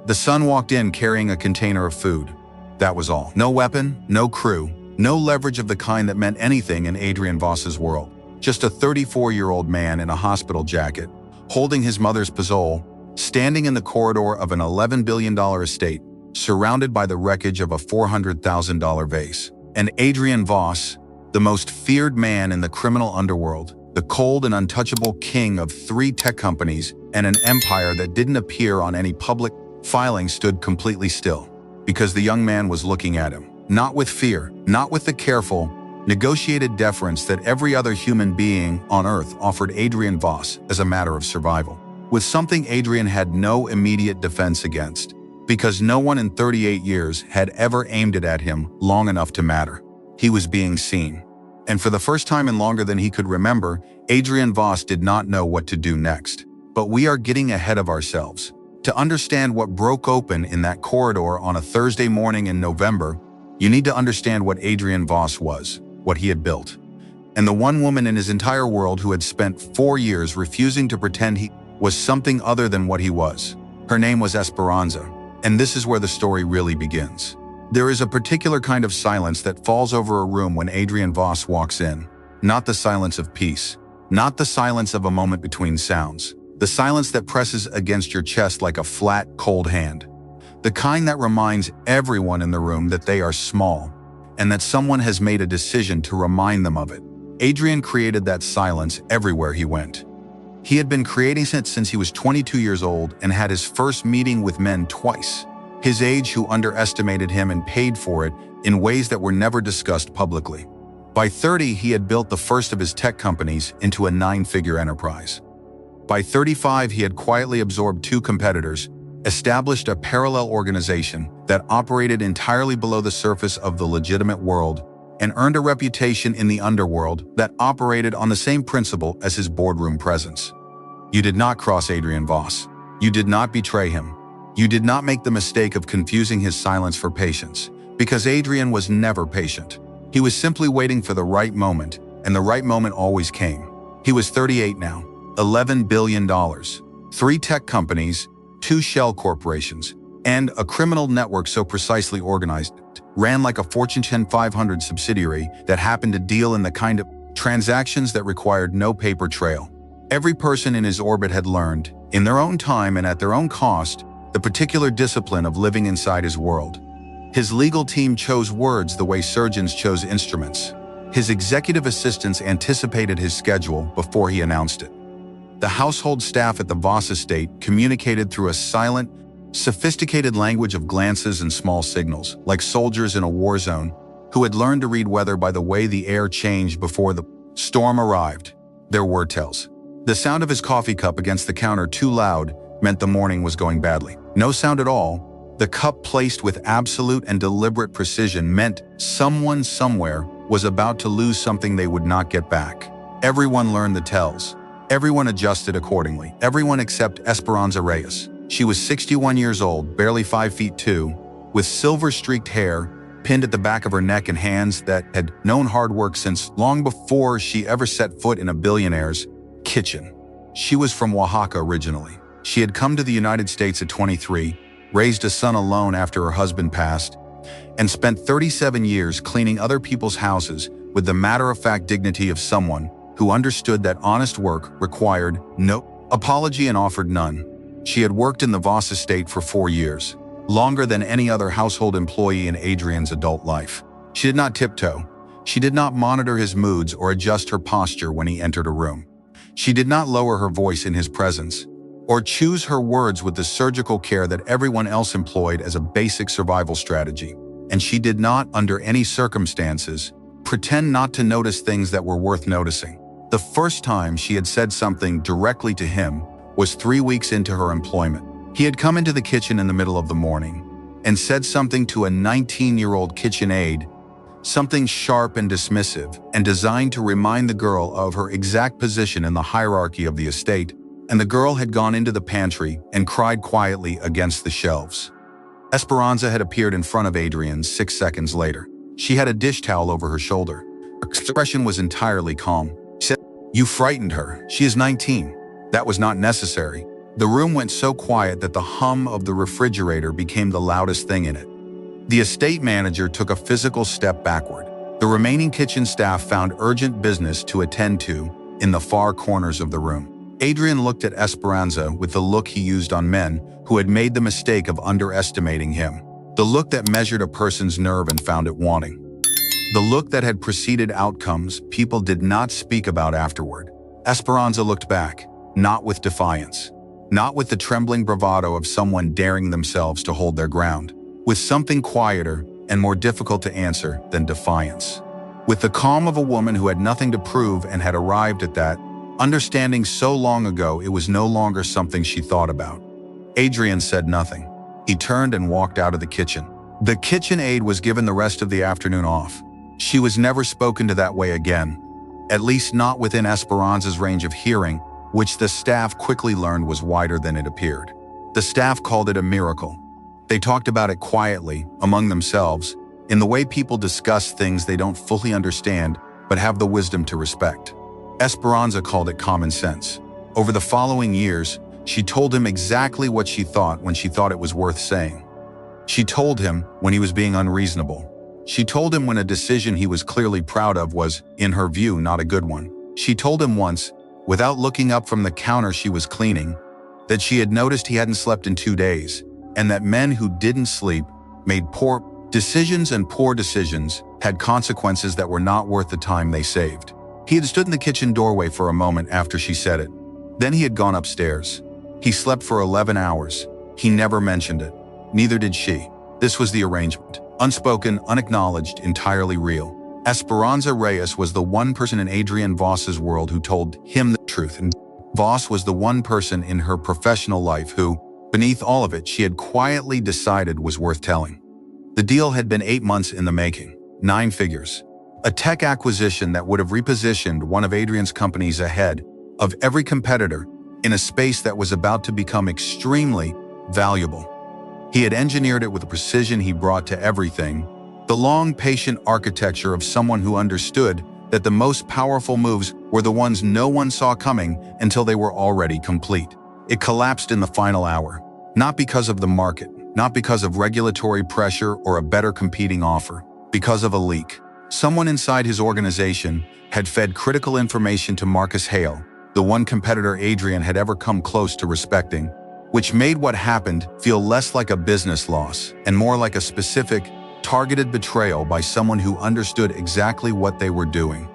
The son walked in carrying a container of food. That was all. No weapon, no crew, no leverage of the kind that meant anything in Adrian Vase's world. Just a 34-year-old man in a hospital jacket, holding his mother's puzzle, standing in the corridor of an $11 billion estate, surrounded by the wreckage of a $400,000 vase. And Adrian Vase, the most feared man in the criminal underworld, the cold and untouchable king of 3 tech companies and an empire that didn't appear on any public filing, stood completely still, because the young man was looking at him, not with fear, not with the careful, negotiated deference that every other human being on Earth offered Adrian Vase as a matter of survival, with something Adrian had no immediate defense against, because no one in 38 years had ever aimed it at him long enough to matter. He was being seen. And for the first time in longer than he could remember, Adrian Vase did not know what to do next. But we are getting ahead of ourselves. To understand what broke open in that corridor on a Thursday morning in November, you need to understand what Adrian Vase was, what he had built, and the one woman in his entire world who had spent 4 years refusing to pretend he was something other than what he was. Her name was Esperanza, and this is where the story really begins. There is a particular kind of silence that falls over a room when Adrian Vase walks in. Not the silence of peace, not the silence of a moment between sounds, the silence that presses against your chest like a flat, cold hand. The kind that reminds everyone in the room that they are small, and that someone has made a decision to remind them of it. Adrian created that silence everywhere he went. He had been creating it since he was 22 years old and had his first meeting with men twice, his age, who underestimated him and paid for it in ways that were never discussed publicly. By 30, he had built the first of his tech companies into a 9-figure enterprise. By 35, he had quietly absorbed 2 competitors, established a parallel organization that operated entirely below the surface of the legitimate world, and earned a reputation in the underworld that operated on the same principle as his boardroom presence. You did not cross Adrian Vase. You did not betray him. You did not make the mistake of confusing his silence for patience, because Adrian was never patient. He was simply waiting for the right moment, and the right moment always came. He was 38 now, $11 billion, 3 tech companies, 2 shell corporations, and a criminal network so precisely organized it ran like a Fortune 500 subsidiary that happened to deal in the kind of transactions that required no paper trail. Every person in his orbit had learned, in their own time and at their own cost, the particular discipline of living inside his world. His legal team chose words the way surgeons chose instruments. His executive assistants anticipated his schedule before he announced it. The household staff at the Vase estate communicated through a silent, sophisticated language of glances and small signals, like soldiers in a war zone who had learned to read weather by the way the air changed before the storm arrived. Their word tells. The sound of his coffee cup against the counter too loud meant the morning was going badly. No sound at all. The cup placed with absolute and deliberate precision meant someone somewhere was about to lose something they would not get back. Everyone learned the tells. Everyone adjusted accordingly. Everyone except Esperanza Reyes. She was 61 years old, barely 5 feet 2, with silver-streaked hair pinned at the back of her neck and hands that had known hard work since long before she ever set foot in a billionaire's kitchen. She was from Oaxaca originally. She had come to the United States at 23, raised a son alone after her husband passed, and spent 37 years cleaning other people's houses with the matter-of-fact dignity of someone who understood that honest work required no apology and offered none. She had worked in the Vase estate for 4 years, longer than any other household employee in Adrian's adult life. She did not tiptoe. She did not monitor his moods or adjust her posture when he entered a room. She did not lower her voice in his presence, or choose her words with the surgical care that everyone else employed as a basic survival strategy. And she did not, under any circumstances, pretend not to notice things that were worth noticing. The first time she had said something directly to him was 3 weeks into her employment. He had come into the kitchen in the middle of the morning and said something to a 19-year-old kitchen aide, something sharp and dismissive and designed to remind the girl of her exact position in the hierarchy of the estate, and the girl had gone into the pantry and cried quietly against the shelves. Esperanza had appeared in front of Adrian 6 seconds later. She had a dish towel over her shoulder. Her expression was entirely calm. She said, "You frightened her. She is 19. That was not necessary. The room went so quiet that the hum of the refrigerator became the loudest thing in it. The estate manager took a physical step backward. The remaining kitchen staff found urgent business to attend to in the far corners of the room. Adrian looked at Esperanza with the look he used on men who had made the mistake of underestimating him. The look that measured a person's nerve and found it wanting. The look that had preceded outcomes people did not speak about afterward. Esperanza looked back, not with defiance, not with the trembling bravado of someone daring themselves to hold their ground, with something quieter and more difficult to answer than defiance. With the calm of a woman who had nothing to prove and had arrived at that understanding so long ago it was no longer something she thought about. Adrian said nothing. He turned and walked out of the kitchen. The kitchen aide was given the rest of the afternoon off. She was never spoken to that way again, at least not within Esperanza's range of hearing, which the staff quickly learned was wider than it appeared. The staff called it a miracle. They talked about it quietly, among themselves, in the way people discuss things they don't fully understand but have the wisdom to respect. Esperanza called it common sense. Over the following years, she told him exactly what she thought when she thought it was worth saying. She told him when he was being unreasonable. She told him when a decision he was clearly proud of was, in her view, not a good one. She told him once, without looking up from the counter she was cleaning, that she had noticed he hadn't slept in 2 days, and that men who didn't sleep made poor decisions, and poor decisions had consequences that were not worth the time they saved. He had stood in the kitchen doorway for a moment after she said it. Then he had gone upstairs. He slept for 11 hours. He never mentioned it. Neither did she. This was the arrangement. Unspoken, unacknowledged, entirely real. Esperanza Reyes was the one person in Adrian Vase's world who told him the truth, and Vase was the one person in her professional life who, beneath all of it, she had quietly decided was worth telling. The deal had been 8 months in the making, 9 figures. A tech acquisition that would have repositioned one of Adrian's companies ahead of every competitor in a space that was about to become extremely valuable. He had engineered it with the precision he brought to everything, the long, patient architecture of someone who understood that the most powerful moves were the ones no one saw coming until they were already complete. It collapsed in the final hour, not because of the market, not because of regulatory pressure or a better competing offer, because of a leak. Someone inside his organization had fed critical information to Marcus Hale, the one competitor Adrian had ever come close to respecting, which made what happened feel less like a business loss and more like a specific, targeted betrayal by someone who understood exactly what they were doing.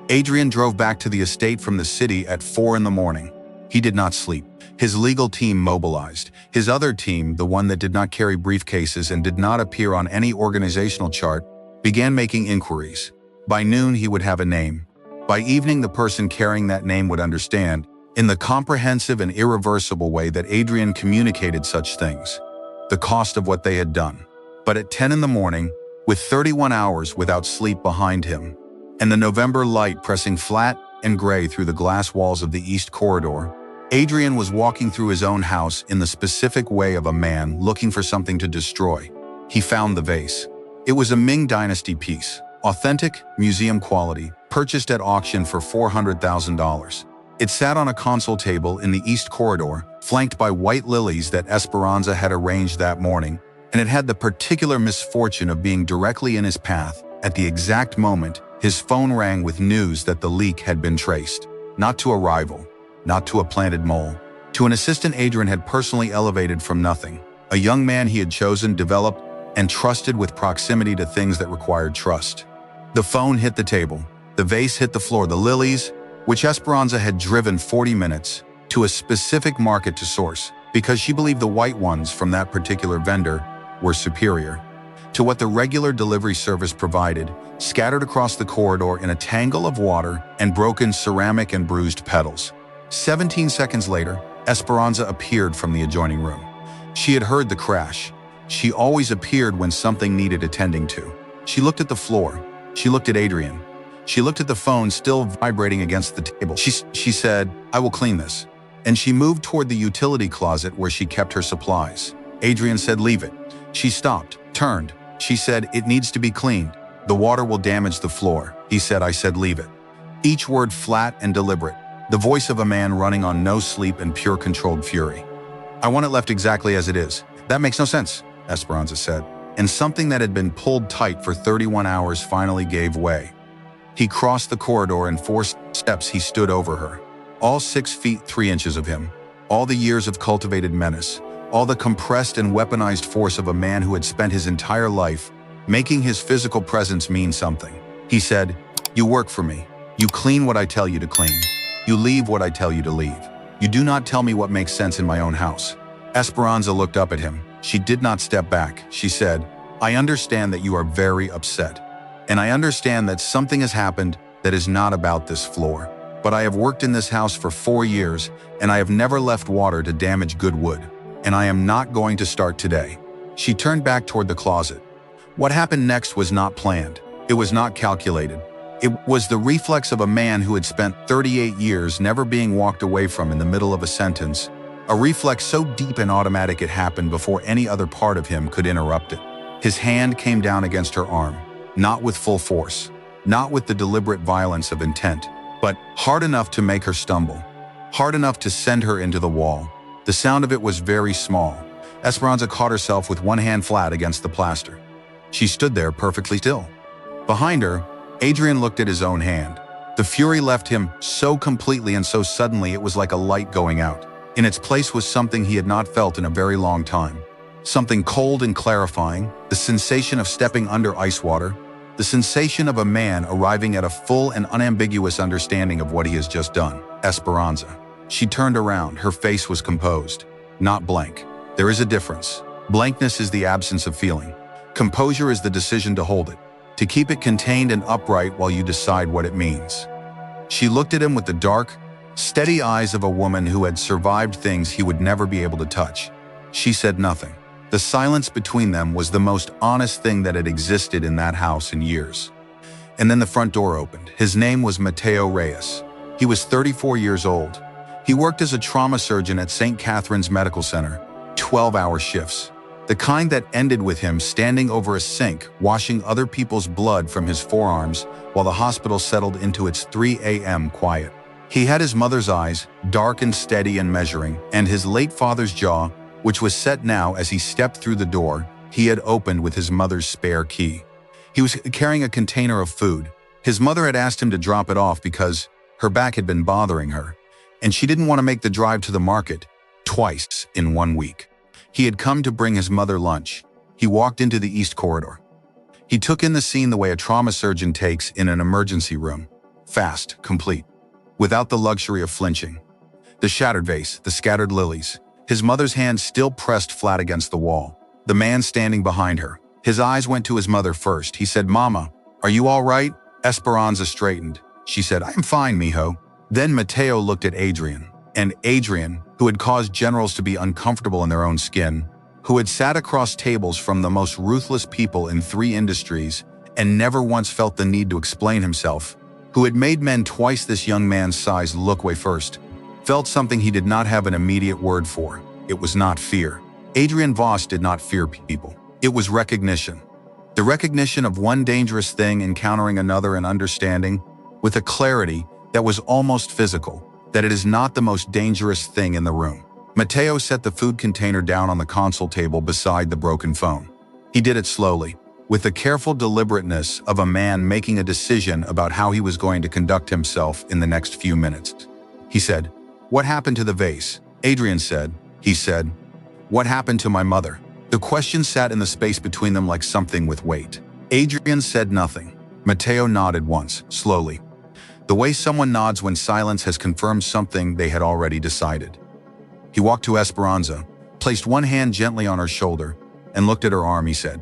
Adrian drove back to the estate from the city at 4 in the morning. He did not sleep. His legal team mobilized. His other team, the one that did not carry briefcases and did not appear on any organizational chart, began making inquiries. By noon, he would have a name. By evening, the person carrying that name would understand, in the comprehensive and irreversible way that Adrian communicated such things, the cost of what they had done. But at 10 in the morning, with 31 hours without sleep behind him, and the November light pressing flat and gray through the glass walls of the East Corridor, Adrian was walking through his own house in the specific way of a man looking for something to destroy. He found the vase. It was a Ming Dynasty piece, authentic, museum quality, purchased at auction for $400,000. It sat on a console table in the East Corridor, flanked by white lilies that Esperanza had arranged that morning, and it had the particular misfortune of being directly in his path at the exact moment his phone rang with news that the leak had been traced, not to a rival, not to a planted mole, to an assistant Adrian had personally elevated from nothing, a young man he had chosen, developed, and trusted with proximity to things that required trust. The phone hit the table, the vase hit the floor, the lilies, which Esperanza had driven 40 minutes to a specific market to source, because she believed the white ones from that particular vendor were superior to what the regular delivery service provided, scattered across the corridor in a tangle of water and broken ceramic and bruised petals. 17 seconds later, Esperanza appeared from the adjoining room. She had heard the crash. She always appeared when something needed attending to. She looked at the floor. She looked at Adrian. She looked at the phone still vibrating against the table. She said, "I will clean this." And she moved toward the utility closet where she kept her supplies. Adrian said, "Leave it." She stopped, turned. She said, "It needs to be cleaned. The water will damage the floor." He said, "I said leave it." Each word flat and deliberate, the voice of a man running on no sleep and pure controlled fury. I want it left exactly as it is. That makes no sense, Esperanza said. And something that had been pulled tight for 31 hours finally gave way. He crossed the corridor and 4 steps he stood over her. All 6 feet 3 inches of him. All the years of cultivated menace. All the compressed and weaponized force of a man who had spent his entire life making his physical presence mean something. He said, "You work for me. You clean what I tell you to clean. You leave what I tell you to leave. You do not tell me what makes sense in my own house." Esperanza looked up at him. She did not step back. She said, "I understand that you are very upset. And I understand that something has happened that is not about this floor. But I have worked in this house for 4 years, and I have never left water to damage good wood. And I am not going to start today." She turned back toward the closet. What happened next was not planned. It was not calculated. It was the reflex of a man who had spent 38 years never being walked away from in the middle of a sentence, a reflex so deep and automatic it happened before any other part of him could interrupt it. His hand came down against her arm, not with full force, not with the deliberate violence of intent, but hard enough to make her stumble, hard enough to send her into the wall. The sound of it was very small. Esperanza caught herself with one hand flat against the plaster. She stood there perfectly still. Behind her, Adrian looked at his own hand. The fury left him so completely and so suddenly it was like a light going out. In its place was something he had not felt in a very long time. Something cold and clarifying, the sensation of stepping under ice water, the sensation of a man arriving at a full and unambiguous understanding of what he has just done. Esperanza. She turned around. Her face was composed, not blank. There is a difference. Blankness is the absence of feeling. Composure is the decision to hold it, to keep it contained and upright while you decide what it means. She looked at him with the dark, steady eyes of a woman who had survived things he would never be able to touch. She said nothing. The silence between them was the most honest thing that had existed in that house in years. And then the front door opened. His name was Mateo Reyes. He was 34 years old. He worked as a trauma surgeon at St. Catherine's Medical Center, 12-hour shifts. The kind that ended with him standing over a sink, washing other people's blood from his forearms while the hospital settled into its 3 a.m. quiet. He had his mother's eyes, dark and steady and measuring, and his late father's jaw, which was set now as he stepped through the door he had opened with his mother's spare key. He was carrying a container of food. His mother had asked him to drop it off because her back had been bothering her, and she didn't want to make the drive to the market twice in 1 week. He had come to bring his mother lunch. He walked into the east corridor. He took in the scene the way a trauma surgeon takes in an emergency room. Fast, complete, without the luxury of flinching. The shattered vase, the scattered lilies, his mother's hand still pressed flat against the wall. The man standing behind her. His eyes went to his mother first. He said, "Mama, are you all right?" Esperanza straightened. She said, "I am fine, mijo." Then Mateo looked at Adrian. And Adrian, who had caused generals to be uncomfortable in their own skin, who had sat across tables from the most ruthless people in 3 industries and never once felt the need to explain himself, who had made men twice this young man's size look away first, felt something he did not have an immediate word for. It was not fear. Adrian Vase did not fear people. It was recognition. The recognition of one dangerous thing encountering another and understanding, with a clarity that was almost physical, that it is not the most dangerous thing in the room. Mateo set the food container down on the console table beside the broken phone. He did it slowly, with the careful deliberateness of a man making a decision about how he was going to conduct himself in the next few minutes. He said, "What happened to the vase?" Adrian said, he said, "What happened to my mother?" The question sat in the space between them like something with weight. Adrian said nothing. Mateo nodded once, slowly. The way someone nods when silence has confirmed something they had already decided. He walked to Esperanza, placed one hand gently on her shoulder, and looked at her arm. He said,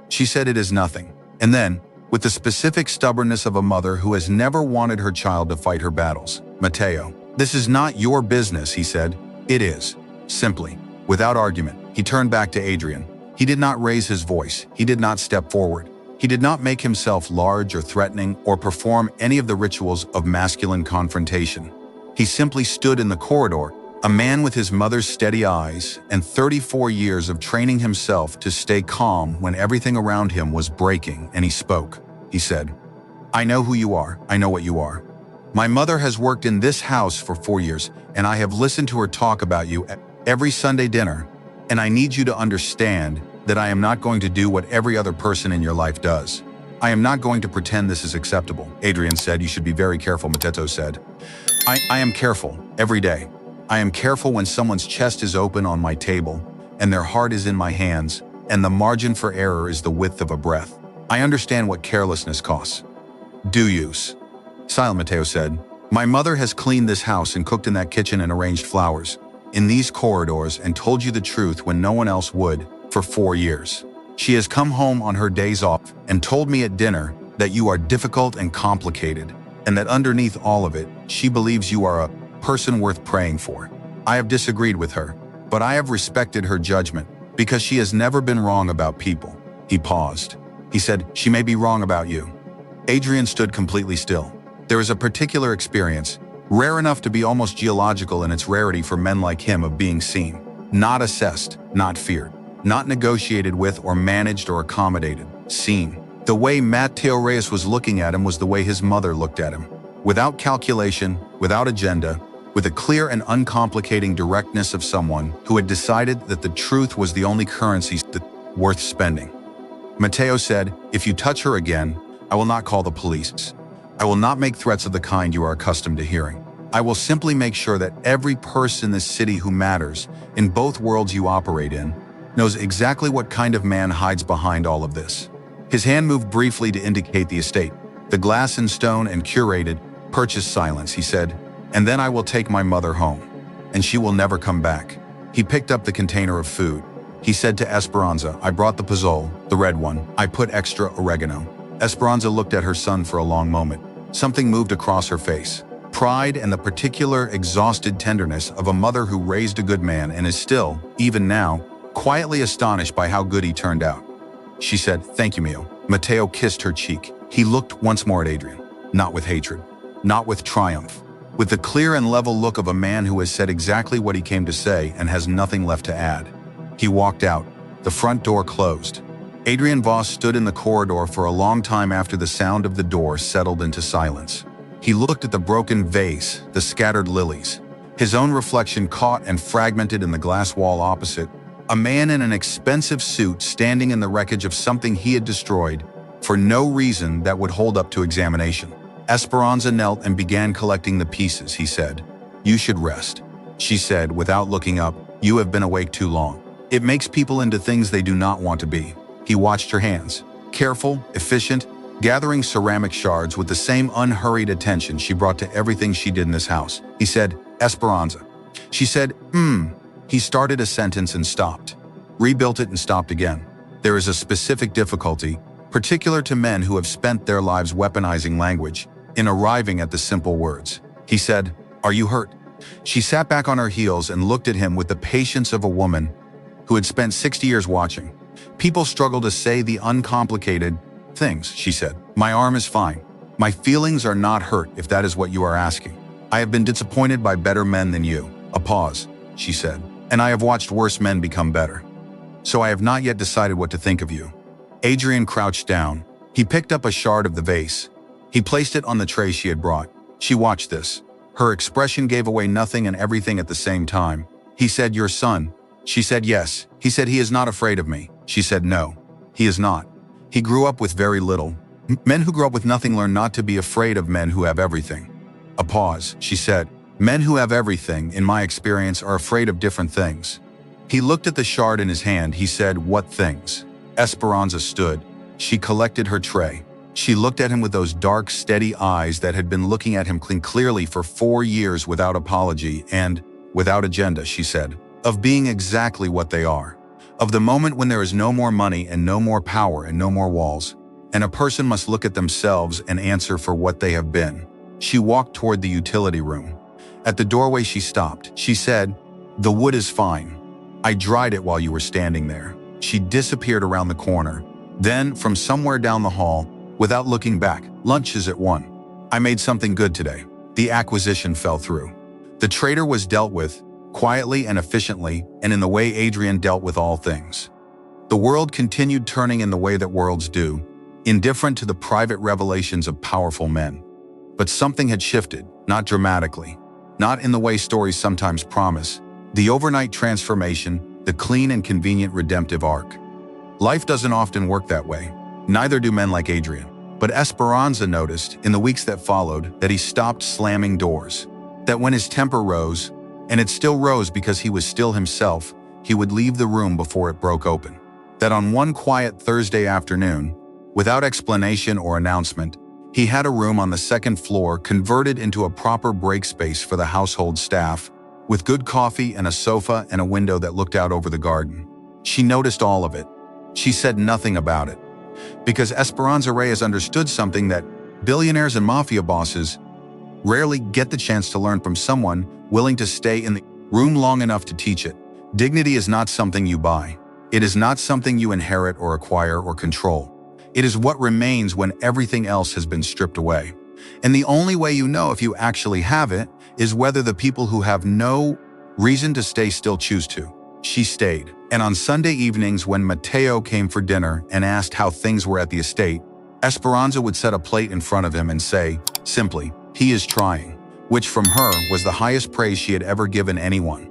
"She said it is nothing." And then, with the specific stubbornness of a mother who has never wanted her child to fight her battles, "Mateo, this is not your business," he said. "It is." Simply, without argument, he turned back to Adrian. He did not raise his voice. He did not step forward. He did not make himself large or threatening or perform any of the rituals of masculine confrontation. He simply stood in the corridor, a man with his mother's steady eyes and 34 years of training himself to stay calm when everything around him was breaking, and he spoke. He said, "I know who you are. I know what you are. My mother has worked in this house for 4 years, and I have listened to her talk about you every Sunday dinner, and I need you to understand that I am not going to do what every other person in your life does. I am not going to pretend this is acceptable. Adrian said, you should be very careful, Matteo said. I am careful, every day. I am careful when someone's chest is open on my table, and their heart is in my hands, and the margin for error is the width of a breath. I understand what carelessness costs. Do you? Silent, Matteo said. My mother has cleaned this house and cooked in that kitchen and arranged flowers in these corridors and told you the truth when no one else would for 4 years. She has come home on her days off and told me at dinner that you are difficult and complicated, and that underneath all of it, she believes you are a person worth praying for. I have disagreed with her, but I have respected her judgment because she has never been wrong about people. He paused. He said, she may be wrong about you. Adrian stood completely still. There is a particular experience, rare enough to be almost geological in its rarity for men like him, of being seen, not assessed, not feared, not negotiated with or managed or accommodated, seen. The way Matteo Reyes was looking at him was the way his mother looked at him, without calculation, without agenda, with a clear and uncomplicating directness of someone who had decided that the truth was the only currency worth spending. Matteo said, if you touch her again, I will not call the police. I will not make threats of the kind you are accustomed to hearing. I will simply make sure that every person in this city who matters, in both worlds you operate in, knows exactly what kind of man hides behind all of this. His hand moved briefly to indicate the estate, the glass and stone and curated, purchased silence, he said, and then I will take my mother home, and she will never come back. He picked up the container of food. He said to Esperanza, I brought the pozole, the red one. I put extra oregano. Esperanza looked at her son for a long moment. Something moved across her face. Pride and the particular exhausted tenderness of a mother who raised a good man and is still, even now, quietly astonished by how good he turned out. She said, thank you, Mio. Matteo kissed her cheek. He looked once more at Adrian, not with hatred, not with triumph, with the clear and level look of a man who has said exactly what he came to say and has nothing left to add. He walked out. The front door closed. Adrian Vase stood in the corridor for a long time after the sound of the door settled into silence. He looked at the broken vase, the scattered lilies, his own reflection caught and fragmented in the glass wall opposite, a man in an expensive suit standing in the wreckage of something he had destroyed for no reason that would hold up to examination. Esperanza knelt and began collecting the pieces, he said. You should rest, she said without looking up. You have been awake too long. It makes people into things they do not want to be. He watched her hands, careful, efficient, gathering ceramic shards with the same unhurried attention she brought to everything she did in this house. He said, Esperanza. She said, He started a sentence and stopped, rebuilt it and stopped again. There is a specific difficulty, particular to men who have spent their lives weaponizing language, in arriving at the simple words. He said, are you hurt? She sat back on her heels and looked at him with the patience of a woman who had spent 60 years watching. People struggle to say the uncomplicated things, she said. My arm is fine. My feelings are not hurt, if that is what you are asking. I have been disappointed by better men than you. A pause, she said. And I have watched worse men become better. So I have not yet decided what to think of you. Adrian crouched down. He picked up a shard of the vase. He placed it on the tray she had brought. She watched this. Her expression gave away nothing and everything at the same time. He said, your son. She said, yes. He said, he is not afraid of me. She said, no, he is not. He grew up with very little. Men who grow up with nothing learn not to be afraid of men who have everything. A pause, she said. Men who have everything, in my experience, are afraid of different things. He looked at the shard in his hand. He said, what things? Esperanza stood. She collected her tray. She looked at him with those dark, steady eyes that had been looking at him clearly for 4 years without apology and without agenda, she said, of being exactly what they are. Of the moment when there is no more money and no more power and no more walls, and a person must look at themselves and answer for what they have been. She walked toward the utility room. At the doorway she stopped. She said, the wood is fine. I dried it while you were standing there. She disappeared around the corner. Then, from somewhere down the hall, without looking back, lunch is at 1. I made something good today. The acquisition fell through. The traitor was dealt with, quietly and efficiently, and in the way Adrian dealt with all things. The world continued turning in the way that worlds do, indifferent to the private revelations of powerful men. But something had shifted, not dramatically, not in the way stories sometimes promise, The overnight transformation, the clean and convenient redemptive arc. Life doesn't often work that way. Neither do men like Adrian. But Esperanza noticed, in the weeks that followed, that he stopped slamming doors. That when his temper rose, and it still rose because he was still himself, he would leave the room before it broke open. That on one quiet Thursday afternoon, without explanation or announcement, he had a room on the second floor converted into a proper break space for the household staff, with good coffee and a sofa and a window that looked out over the garden. She noticed all of it. She said nothing about it. Because Esperanza Reyes understood something that billionaires and mafia bosses rarely get the chance to learn from someone willing to stay in the room long enough to teach it. Dignity is not something you buy. It is not something you inherit or acquire or control. It is what remains when everything else has been stripped away. And the only way you know if you actually have it is whether the people who have no reason to stay still choose to. She stayed. And on Sunday evenings when Mateo came for dinner and asked how things were at the estate, Esperanza would set a plate in front of him and say, simply, "He is trying," which from her was the highest praise she had ever given anyone.